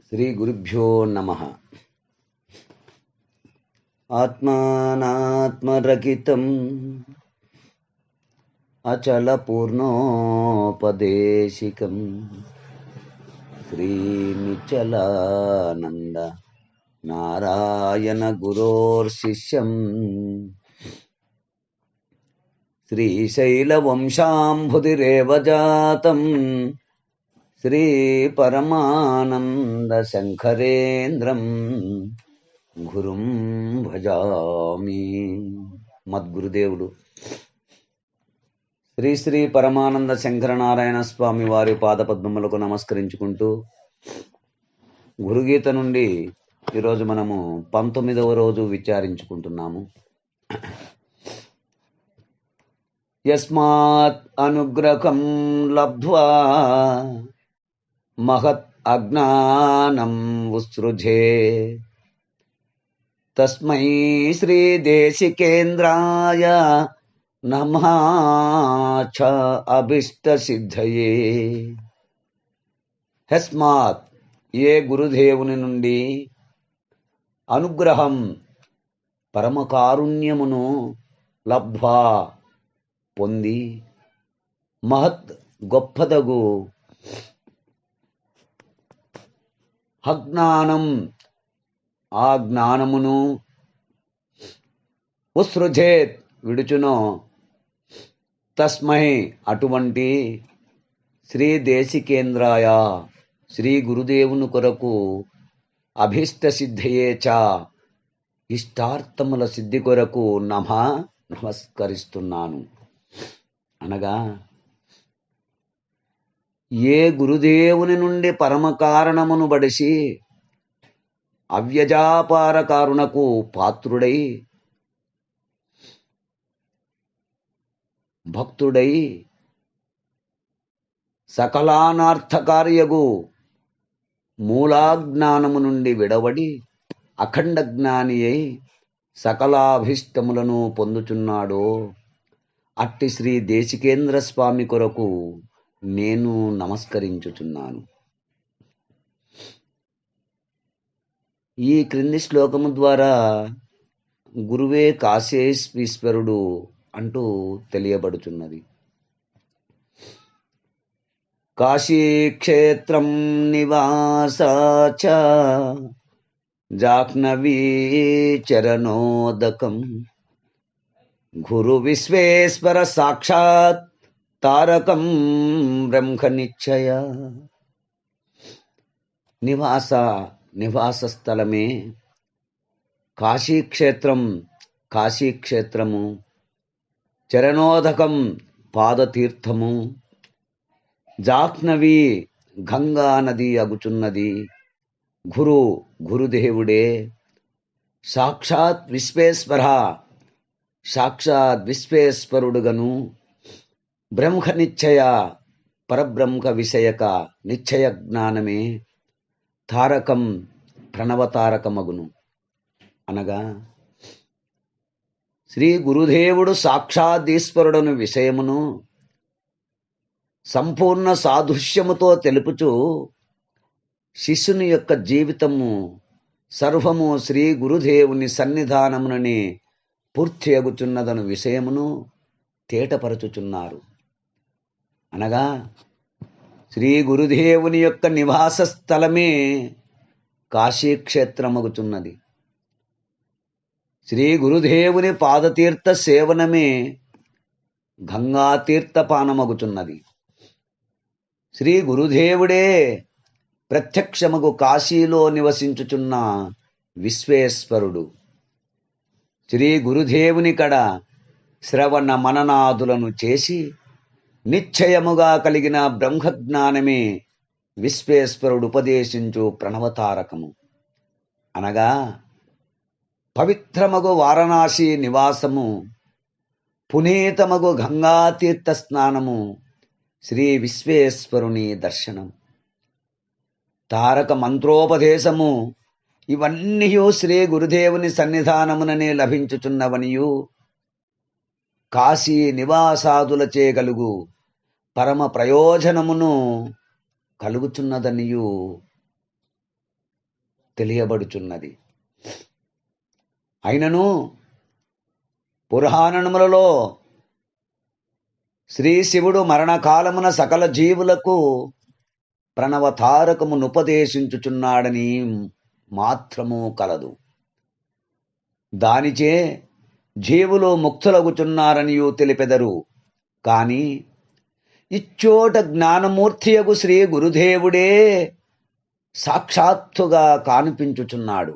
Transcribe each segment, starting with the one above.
శ్రీ గురుభ్యో నమః. ఆత్మానాత్మరకితం అచల పూర్ణోపదేశికం శ్రీనిచలానంద నారాయణ గురోర్శిష్యం శ్రీశైలవంశాంబుధిరేవ జాతం శ్రీ పరమానంద శంకరేంద్రం గురుం భజామి. మద్గురుదేవుడు శ్రీ శ్రీ పరమానంద శంకరనారాయణ స్వామి వారి పాదపద్మములకు నమస్కరించుకుంటూ గురుగీత నుండి ఈరోజు మనము 19వ రోజు విచారించుకుంటున్నాము. యస్మాత్ అనుగ్రహం లబ్ధ్వా మహత్ అజ్ఞానం ఉత్సృజే తస్మై శ్రీ దేశికేంద్రాయ నమః చ అభిష్ట సిద్ధయే. యస్మాత్ ఏ గురుదేవుని నుండి అనుగ్రహం పరమకారుణ్యమును లబ్ధ్వా పొంది మహత్ గొప్పదగు అజ్ఞానం ఆ జ్ఞానమును ఉత్సృజేత్ విడుచునో తస్మై అటువంటి శ్రీ దేశికేంద్రాయ శ్రీ గురుదేవుని కొరకు అభీష్ట సిద్ధయే చ ఇష్టార్థముల సిద్ధి కొరకు నమస్కరిస్తున్నాను. అనగా ఏ గురుదేవుని నుండి పరమకారణమును బడిసి అవ్యజాపార కారుణకు పాత్రుడై భక్తుడై సకలానార్థకార్యగు మూలాజ్ఞానము నుండి విడవడి అఖండ జ్ఞాని అయి సకలాభిష్టములను పొందుచున్నాడో అట్టి శ్రీ దేశికేంద్ర స్వామి కొరకు నేను నమస్కరించుచున్నాను. ఈ క్రింది శ్లోకము ద్వారా గురువే కాశేశ్వరుడు అంటూ తెలియబడుచున్నది. కాశీక్షేత్రం నివాస చ జాహ్నవీ చరణోదకం గురు విశ్వేశ్వర సాక్షాత్ తారకం బ్రహ్మ నిశ్చయ. నివాస స్థలమే కాశీక్షేత్రం, కాశీక్షేత్రము చరణోదకం పాదతీర్థము, జాహ్నవి గంగా నది అగుచున్నది, గురుదేవుడే, సాక్షాత్ విశ్వేశ్వర సాక్షాత్ విశ్వేశ్వరుడుగను, బ్రహ్మ నిశ్చయ పరబ్రహ్మ విషయక నిశ్చయ జ్ఞానమే తారకం ప్రణవతారకమగును. అనగా శ్రీ గురుదేవుడు సాక్షాదీశ్వరుడను విషయమును సంపూర్ణ సాదృశ్యముతో తెలుపుచు శిష్యుని యొక్క జీవితము సర్వము శ్రీ గురుదేవుని సన్నిధానమునని పూర్తి అగుచున్నదను విషయమును తేటపరచుచున్నారు. అనగా శ్రీ గురుదేవుని యొక్క నివాస స్థలమే కాశీక్షేత్రమగుచున్నది. శ్రీ గురుదేవుని పాదతీర్థ సేవనమే గంగాతీర్థపానమగుచున్నది. శ్రీ గురుదేవుడే ప్రత్యక్షమగు కాశీలో నివసించుచున్న విశ్వేశ్వరుడు. శ్రీ గురుదేవుని కడ శ్రవణ మననాదులను చేసి నిశ్చయముగా కలిగిన బ్రహ్మజ్ఞానమే విశ్వేశ్వరుడు ఉపదేశించు ప్రణవతారకము. అనగా పవిత్రమగు వారణాసి నివాసము, పునీతమగు గంగాతీర్థ స్నానము, శ్రీ విశ్వేశ్వరుని దర్శనం, తారక మంత్రోపదేశము ఇవన్నీ శ్రీ గురుదేవుని సన్నిధానముననే లభించుచున్నవనియు కాశీ నివాసాదులచే కలుగు పరమ ప్రయోజనమును కలుగుచున్నదనియు తెలియబడుచున్నది. అయినను పురాణములలో శ్రీ శివుడు మరణకాలమున సకల జీవులకు ప్రణవతారకమునుపదేశించుచున్నాడని మాత్రము కలదు. దానిచే జీవులు ముక్తులగుచున్నారనియు తెలిపెదరు. కాని ఇచ్చోట జ్ఞానమూర్తియగు శ్రీ గురుదేవుడే సాక్షాత్తుగా కానిపించుచున్నాడు.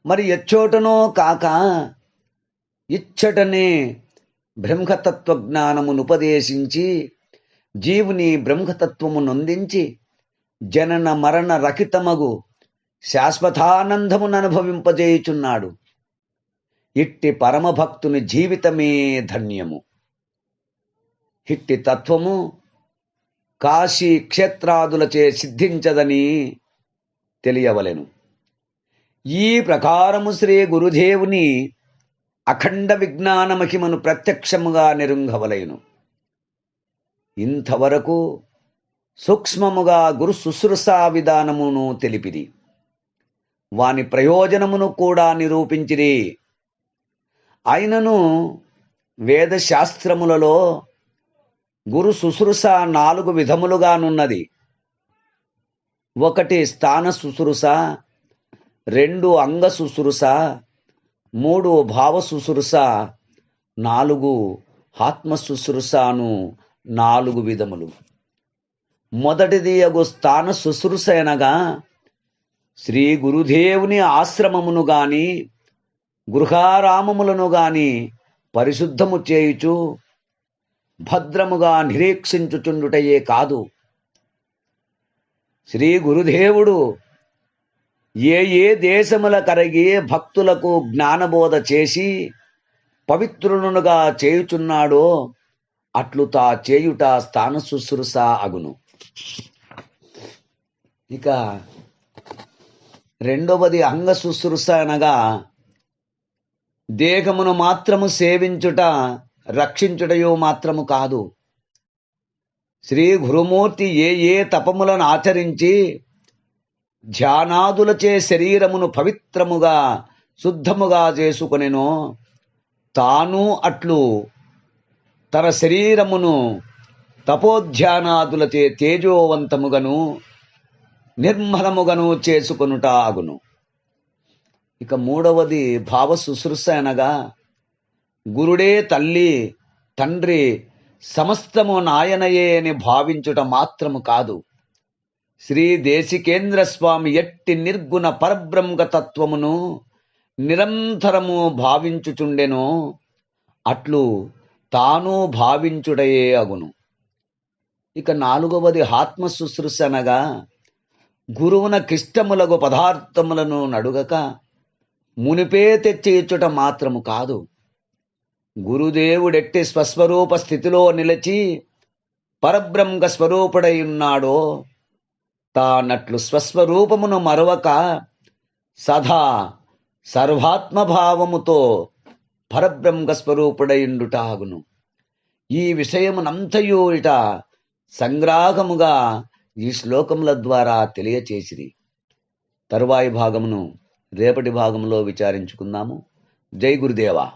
మరి ఎచ్చోటనో కాక ఇచ్చటనే బ్రహ్మతత్వ జ్ఞానమునుపదేశించి జీవుని బ్రహ్మతత్వము నొందించి జనన మరణ రహితమగు శాశ్వతానందమును అనుభవింపజేయుచున్నాడు. ఇట్టి పరమభక్తుని జీవితమే ధన్యము. ఇట్టి తత్వము కాశీ క్షేత్రాదులచే సిద్ధించదని తెలియవలెను. ఈ ప్రకారము శ్రీ గురుదేవుని అఖండ విజ్ఞాన మహిమను ప్రత్యక్షముగా నిరుంగవలెను. ఇంతవరకు సూక్ష్మముగా గురు శుశ్రూషా విధానమును తెలిపిరి. వాని ప్రయోజనమును కూడా నిరూపించిరి. అయినను వేదశాస్త్రములలో గురు శుశ్రూష 4 విధములుగానున్నది. 1 స్థాన శుశ్రూష, 2 అంగ శుశ్రూష, 3 భావ శుశ్రూష, 4 ఆత్మ శుశ్రూషను 4 విధములు. మొదటిది అగు స్థాన శుశ్రూష అనగా శ్రీ గురుదేవుని ఆశ్రమమును గాని గృహారామములను గాని పరిశుద్ధము చేయుచు భద్రముగా నిరీక్షించుచుండుటయే కాదు, శ్రీ గురుదేవుడు ఏ ఏ దేశముల కరిగి భక్తులకు జ్ఞానబోధ చేసి పవిత్రునుగా చేయుచున్నాడో అట్లు తా చేయుట స్థాన శుశ్రూష అగును. ఇక రెండవది అంగ శుశ్రూష అనగా దేహమును మాత్రము సేవించుట రక్షించుటయో మాత్రము కాదు, శ్రీ గురుమూర్తి ఏ ఏ తపములను ఆచరించి ధ్యానాదులచే శరీరమును పవిత్రముగా శుద్ధముగా చేసుకొనెనో తాను అట్లు తన శరీరమును తపోధ్యానాదులచే తేజోవంతముగను నిర్మలముగను చేసుకొనుట అగును. ఇక మూడవది భావ శుశ్రూష అనగా గురుడే తల్లి తండ్రి సమస్తము నాయనయే అని భావించుట మాత్రము కాదు, శ్రీ దేశికేంద్ర స్వామి ఎట్టి నిర్గుణ పరబ్రహ్మ తత్వమును నిరంతరము భావించుచుండెనో అట్లు తాను భావించుటయే అగును. ఇక నాలుగవది ఆత్మ శుశ్రూష అనగా గురువున కిష్టములగు పదార్థములను నడుగక మునిపే తెచ్చి ఇచ్చుట మాత్రము కాదు, గురుదేవుడెట్టి స్వస్వరూప స్థితిలో నిలిచి పరబ్రహ్మ స్వరూపుడై ఉన్నాడో తానట్లు స్వస్వరూపమును మరవక సదా సర్వాత్మభావముతో పరబ్రహ్మ స్వరూపుడైండుట అగును. ఈ విషయమునంతయు ఇట సంగ్రాహముగా ఈ శ్లోకముల ద్వారా తెలియచేసిరి. తరువాయి భాగమును రేపటి భాగంలో విచారించుకుందాము. జై గురుదేవా.